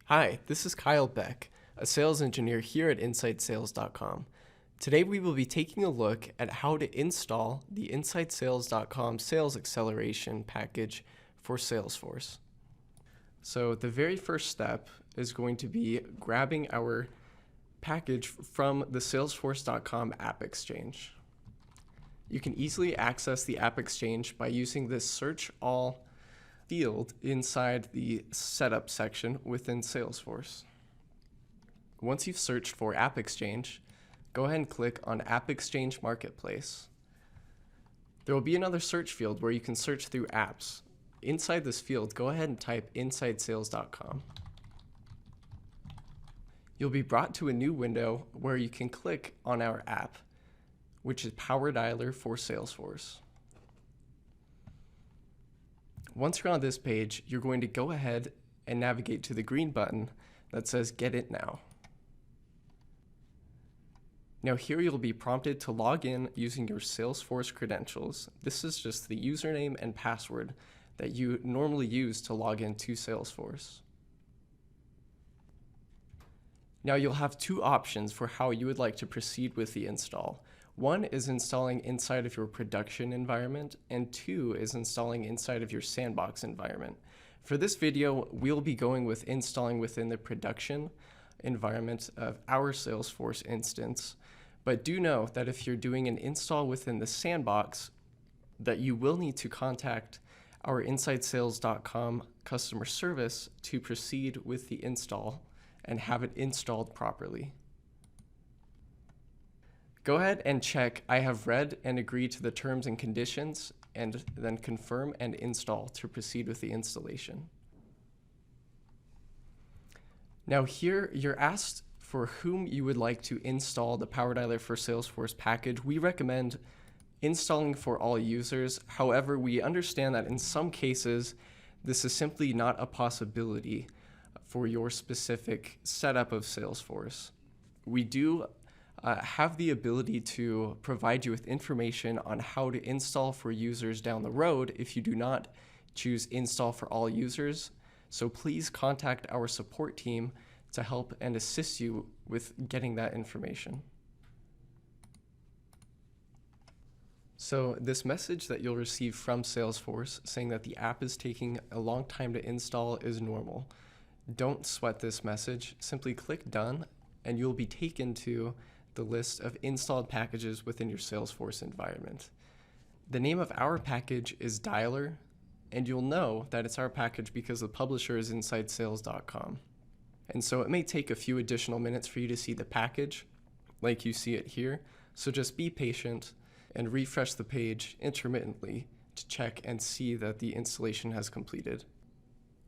Hi, this is Kyle Beck, a sales engineer here at InsightSales.com. Today we will be taking a look at how to install the InsightSales.com Sales Acceleration package for Salesforce. So the very first step is going to be grabbing our package from the Salesforce.com App Exchange. You can easily access the App Exchange by using this Search All field inside the Setup section within Salesforce. Once you've searched for App Exchange, go ahead and click on App Exchange Marketplace. There will be another search field where you can search through apps. Inside this field, go ahead and type InsightSales.com. You'll be brought to a new window where you can click on our app, which is PowerDialer for Salesforce. Once you're on this page, you're going to go ahead and navigate to the green button that says Get It Now. Now here you'll be prompted to log in using your Salesforce credentials. This is just the username and password that you normally use to log into Salesforce. Now you'll have two options for how you would like to proceed with the install. One is installing inside of your production environment, and two is installing inside of your sandbox environment. For this video, we'll be going with installing within the production environment of our Salesforce instance. But do know that if you're doing an install within the sandbox, that you will need to contact our InsightSales.com customer service to proceed with the install and have it installed properly. Go ahead and check I have read and agreed to the terms and conditions, and then confirm and install to proceed with the installation. Now here you're asked for whom you would like to install the PowerDialer for Salesforce package. We recommend installing for all users. However, we understand that in some cases this is simply not a possibility for your specific setup of Salesforce. We do have the ability to provide you with information on how to install for users down the road if you do not choose install for all users. So please contact our support team to help and assist you with getting that information. So this message that you'll receive from Salesforce saying that the app is taking a long time to install is normal. Don't sweat this message. Simply click Done and you'll be taken to the list of installed packages within your Salesforce environment. The name of our package is Dialer, and you'll know that it's our package because the publisher is InsightSales.com. And so it may take a few additional minutes for you to see the package, like you see it here. So just be patient and refresh the page intermittently to check and see that the installation has completed.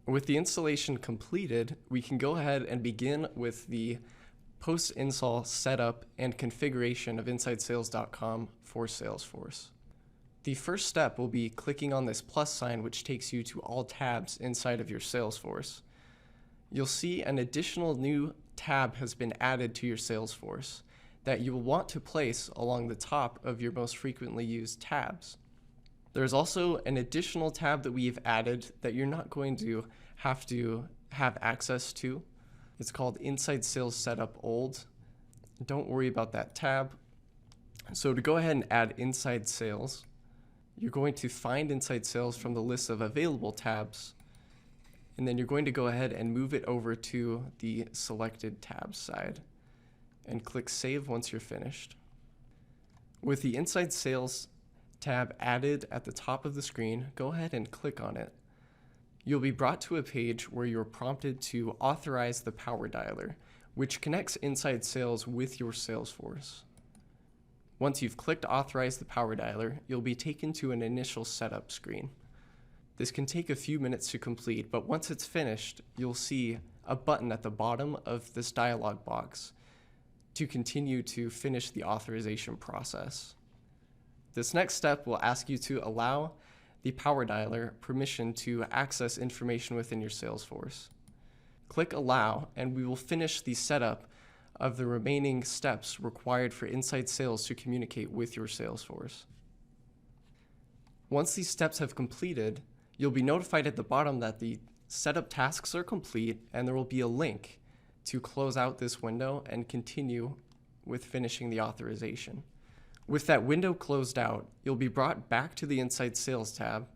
With the installation completed, we can go ahead and begin with the post-install setup and configuration of InsightSales.com for Salesforce. The first step will be clicking on this plus sign, which takes you to all tabs inside of your Salesforce. You'll see an additional new tab has been added to your Salesforce that you will want to place along the top of your most frequently used tabs. There's also an additional tab that we've added that you're not going to have access to. It's called Inside Sales Setup Old. Don't worry about that tab. So to go ahead and add Inside Sales, you're going to find Inside Sales from the list of available tabs, and then you're going to go ahead and move it over to the selected tabs side and click Save once you're finished. With the Inside Sales tab added at the top of the screen, go ahead and click on it. You'll be brought to a page where you're prompted to authorize the PowerDialer, which connects Inside Sales with your Salesforce. Once you've clicked Authorize the PowerDialer, you'll be taken to an initial setup screen. This can take a few minutes to complete, but once it's finished, you'll see a button at the bottom of this dialog box to continue to finish the authorization process. This next step will ask you to allow the PowerDialer permission to access information within your Salesforce. Click Allow, and we will finish the setup of the remaining steps required for Inside Sales to communicate with your Salesforce. Once these steps have completed, you'll be notified at the bottom that the Setup tasks are complete, and there will be a link to close out this window and continue with finishing the authorization. With that window closed out, you'll be brought back to the Inside Sales tab,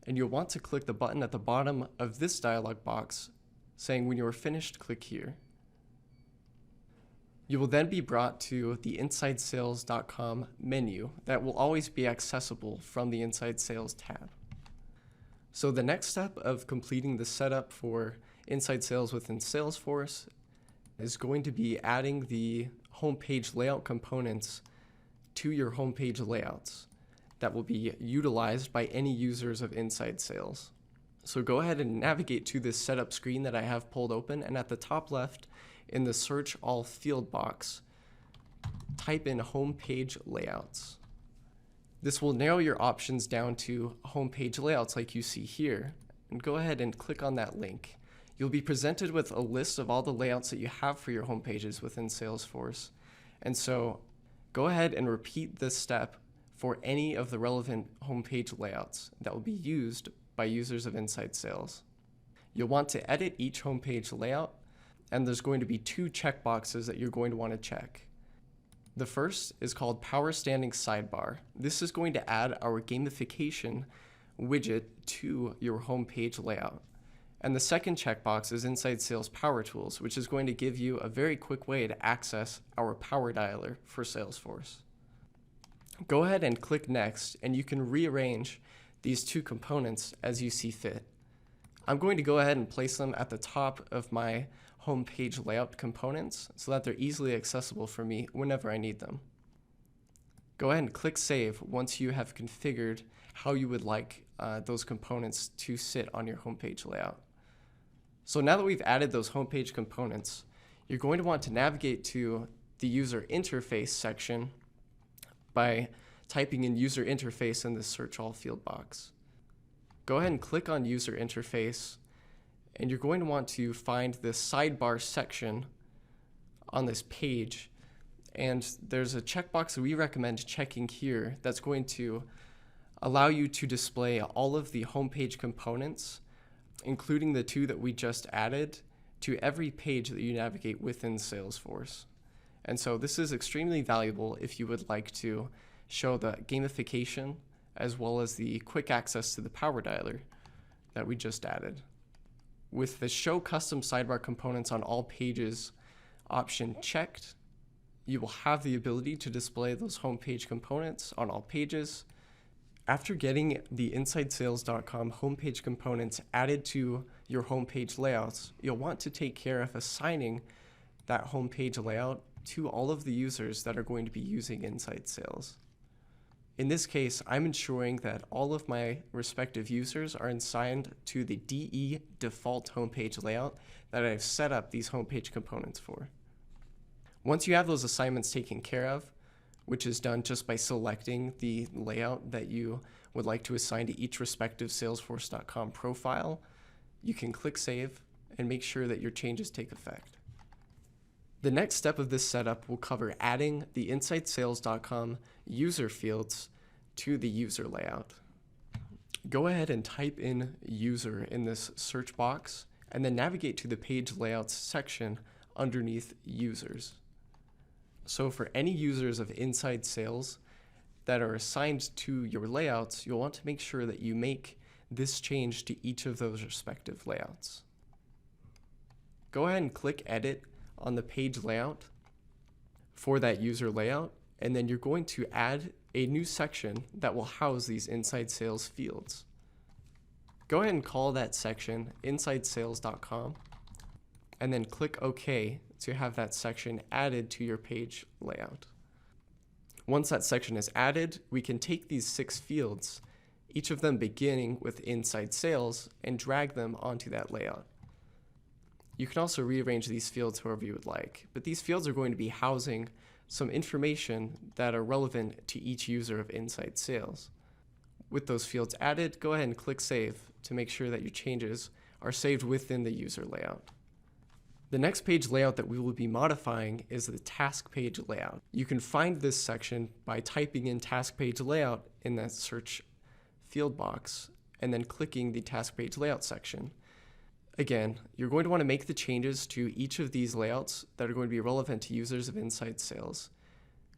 and you'll want to click the button at the bottom of this dialog box saying when you are finished, click here. You will then be brought to the InsideSales.com menu that will always be accessible from the Inside Sales tab. So the next step of completing the setup for Inside Sales within Salesforce is going to be adding the homepage layout components to your homepage layouts that will be utilized by any users of Inside Sales. So go ahead and navigate to this setup screen that I have pulled open, and at the top left in the search all field box, type in homepage layouts. This will narrow your options down to homepage layouts like you see here, and go ahead and click on that link. You'll be presented with a list of all the layouts that you have for your homepages within Salesforce, and so go ahead and repeat this step for any of the relevant homepage layouts that will be used by users of Inside Sales. You'll want to edit each homepage layout, and there's going to be two checkboxes that you're going to want to check. The first is called Power Standing Sidebar. This is going to add our gamification widget to your homepage layout. And the second checkbox is Inside Sales Power Tools, which is going to give you a very quick way to access our PowerDialer for Salesforce. Go ahead and click Next, and you can rearrange these two components as you see fit. I'm going to go ahead and place them at the top of my homepage layout components so that they're easily accessible for me whenever I need them. Go ahead and click Save once you have configured how you would like those components to sit on your homepage layout. So now that we've added those homepage components, you're going to want to navigate to the user interface section by typing in user interface in the search all field box. Go ahead and click on user interface, and you're going to want to find the sidebar section on this page, and there's a checkbox that we recommend checking here that's going to allow you to display all of the homepage components, including the two that we just added, to every page that you navigate within Salesforce. And so this is extremely valuable if you would like to show the gamification as well as the quick access to the PowerDialer that we just added. With the Show Custom Sidebar Components on All Pages option checked, you will have the ability to display those homepage components on all pages. After getting the InsideSales.com homepage components added to your homepage layouts, you'll want to take care of assigning that homepage layout to all of the users that are going to be using Inside Sales. In this case, I'm ensuring that all of my respective users are assigned to the DE default homepage layout that I've set up these homepage components for. Once you have those assignments taken care of, which is done just by selecting the layout that you would like to assign to each respective Salesforce.com profile, you can click Save and make sure that your changes take effect. The next step of this setup will cover adding the InsideSales.com user fields to the user layout. Go ahead and type in user in this search box and then navigate to the page layouts section underneath users. So for any users of Inside Sales that are assigned to your layouts, you'll want to make sure that you make this change to each of those respective layouts. Go ahead and click Edit on the page layout for that user layout, and then you're going to add a new section that will house these Inside Sales fields. Go ahead and call that section InsideSales.com, and then click OK to have that section added to your page layout. Once that section is added, we can take these 6 fields, each of them beginning with Inside Sales, and drag them onto that layout. You can also rearrange these fields however you would like, but these fields are going to be housing some information that are relevant to each user of Inside Sales. With those fields added, go ahead and click Save to make sure that your changes are saved within the user layout. The next page layout that we will be modifying is the task page layout. You can find this section by typing in task page layout in that search field box and then clicking the task page layout section. Again, you're going to want to make the changes to each of these layouts that are going to be relevant to users of Inside Sales.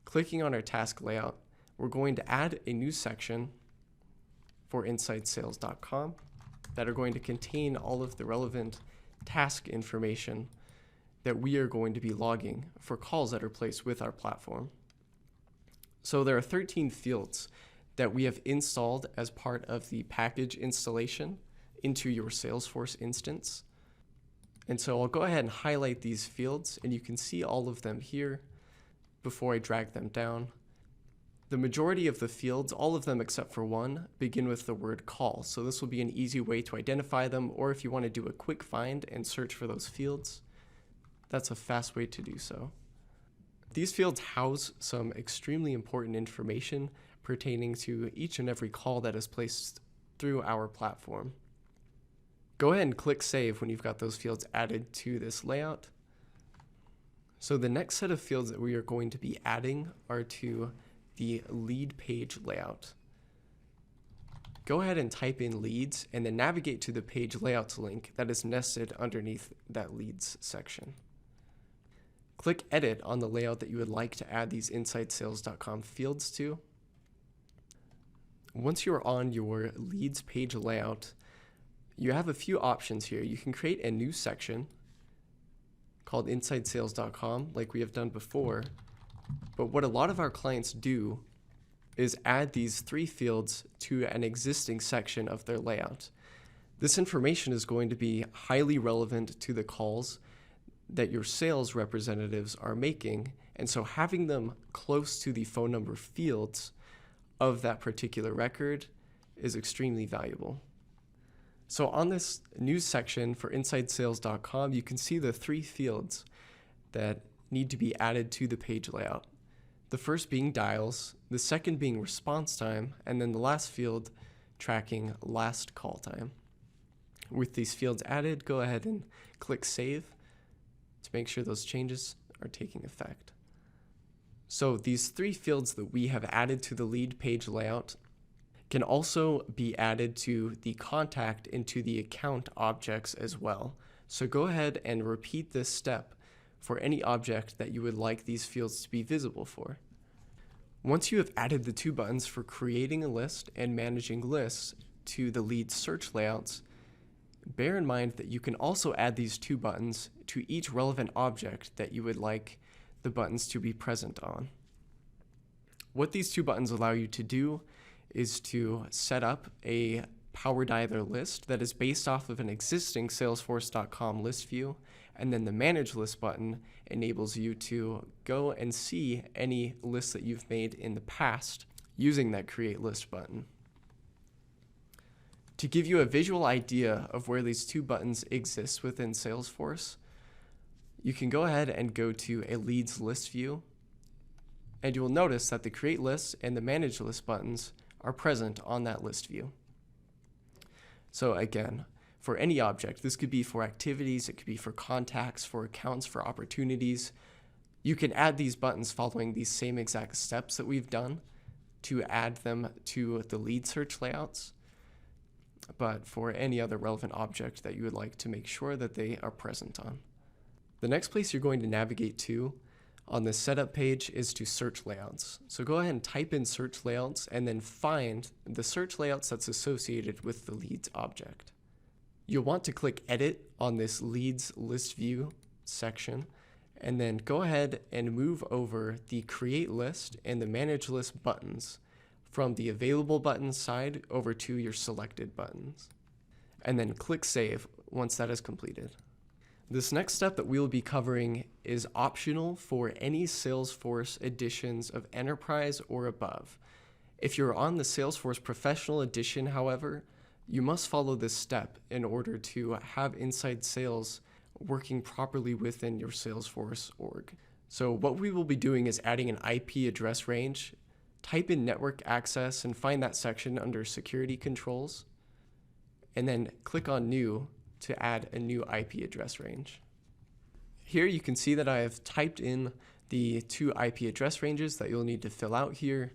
Clicking on our task layout, we're going to add a new section for InsideSales.com that are going to contain all of the relevant task information that we are going to be logging for calls that are placed with our platform. So there are 13 fields that we have installed as part of the package installation into your Salesforce instance. And so I'll go ahead and highlight these fields, and you can see all of them here before I drag them down. The majority of the fields, all of them except for one, begin with the word call. So this will be an easy way to identify them, or if you want to do a quick find and search for those fields, that's a fast way to do so. These fields house some extremely important information pertaining to each and every call that is placed through our platform. Go ahead and click Save when you've got those fields added to this layout. So the next set of fields that we are going to be adding are to the lead page layout. Go ahead and type in leads and then navigate to the page layouts link that is nested underneath that leads section. Click Edit on the layout that you would like to add these InsideSales.com fields to. Once you're on your leads page layout, you have a few options here. You can create a new section called InsideSales.com like we have done before. But what a lot of our clients do is add these 3 fields to an existing section of their layout. This information is going to be highly relevant to the calls that your sales representatives are making, and so having them close to the phone number fields of that particular record is extremely valuable. So on this news section for InsideSales.com, you can see the 3 fields that need to be added to the page layout. The first being dials, the second being response time, and then the last field tracking last call time. With these fields added, go ahead and click Save to make sure those changes are taking effect. So these 3 fields that we have added to the lead page layout can also be added to the contact and to the account objects as well. So go ahead and repeat this step for any object that you would like these fields to be visible for. Once you have added the 2 buttons for creating a list and managing lists to the lead search layouts, bear in mind that you can also add these 2 buttons to each relevant object that you would like the buttons to be present on. What these 2 buttons allow you to do is to set up a PowerDialer list that is based off of an existing Salesforce.com list view, and then the Manage List button enables you to go and see any lists that you've made in the past using that Create List button. To give you a visual idea of where these 2 buttons exist within Salesforce, you can go ahead and go to a Leads List view, and you will notice that the Create List and the Manage List buttons are present on that list view. So again, for any object, this could be for activities, it could be for contacts, for accounts, for opportunities. You can add these buttons following these same exact steps that we've done to add them to the lead search layouts, but for any other relevant object that you would like to make sure that they are present on. The next place you're going to navigate to on the setup page is to search layouts. So go ahead and type in search layouts and then find the search layouts that's associated with the leads object. You'll want to click Edit on this leads list view section, and then go ahead and move over the Create List and the Manage List buttons from the Available buttons side over to your selected buttons. And then click Save once that is completed. This next step that we'll be covering is optional for any Salesforce editions of Enterprise or above. If you're on the Salesforce Professional Edition, however, you must follow this step in order to have inside sales working properly within your Salesforce org. So what we will be doing is adding an IP address range. Type in network access and find that section under security controls, and then click on New to add a new IP address range. Here you can see that I have typed in the 2 IP address ranges that you'll need to fill out here.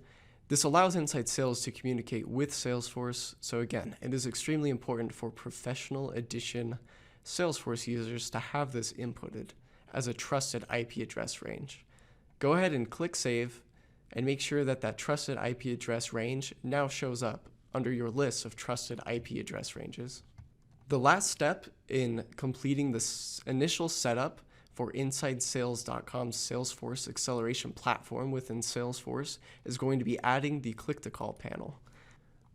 This allows Inside Sales to communicate with Salesforce. So again, it is extremely important for Professional Edition Salesforce users to have this inputted as a trusted IP address range. Go ahead and click Save and make sure that that trusted IP address range now shows up under your list of trusted IP address ranges. The last step in completing this initial setup for InsideSales.com's Salesforce acceleration platform within Salesforce is going to be adding the click-to-call panel.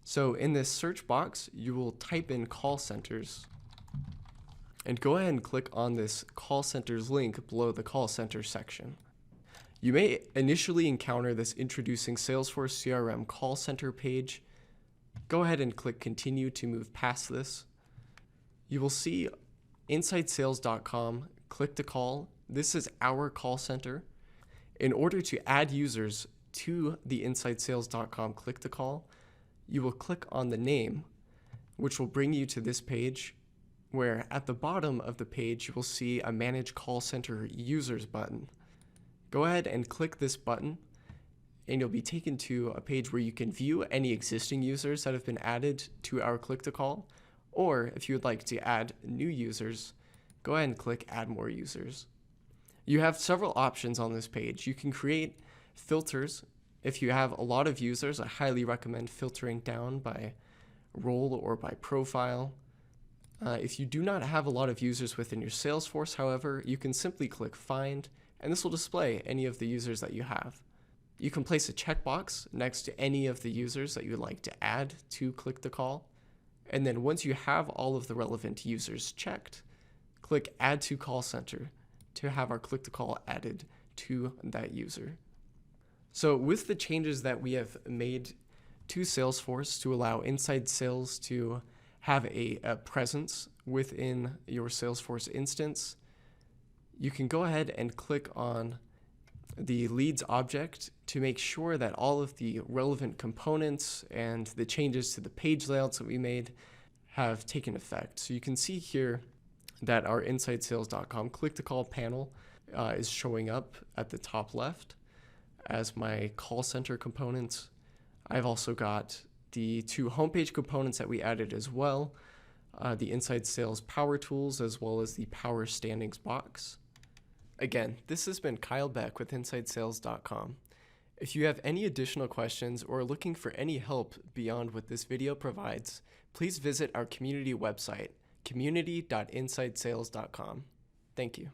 So in this search box, you will type in call centers and go ahead and click on this call centers link below the call center section. You may initially encounter this introducing Salesforce CRM call center page. Go ahead and click continue to move past this. You will see InsideSales.com click to call. This is our call center. In order to add users to the InsideSales.com click to call, you will click on the name, which will bring you to this page where at the bottom of the page you will see a Manage Call Center Users button. Go ahead and click this button and you'll be taken to a page where you can view any existing users that have been added to our click to call, or if you would like to add new users, go ahead and click Add More Users. You have several options on this page. You can create filters. If you have a lot of users, I highly recommend filtering down by role or by profile. If you do not have a lot of users within your Salesforce, however, you can simply click Find, and this will display any of the users that you have. You can place a checkbox next to any of the users that you would like to add to click to call. And then once you have all of the relevant users checked, click Add to Call Center to have our click to call added to that user. So with the changes that we have made to Salesforce to allow inside sales to have a presence within your Salesforce instance, you can go ahead and click on the leads object to make sure that all of the relevant components and the changes to the page layouts that we made have taken effect. So you can see here that our InsideSales.com click-to-call panel is showing up at the top left as my call center components. I've also got the two homepage components that we added as well, the Inside Sales Power Tools as well as the Power Standings box. Again, this has been Kyle Beck with InsideSales.com. If you have any additional questions or are looking for any help beyond what this video provides, please visit our community website, community.insidesales.com. Thank you.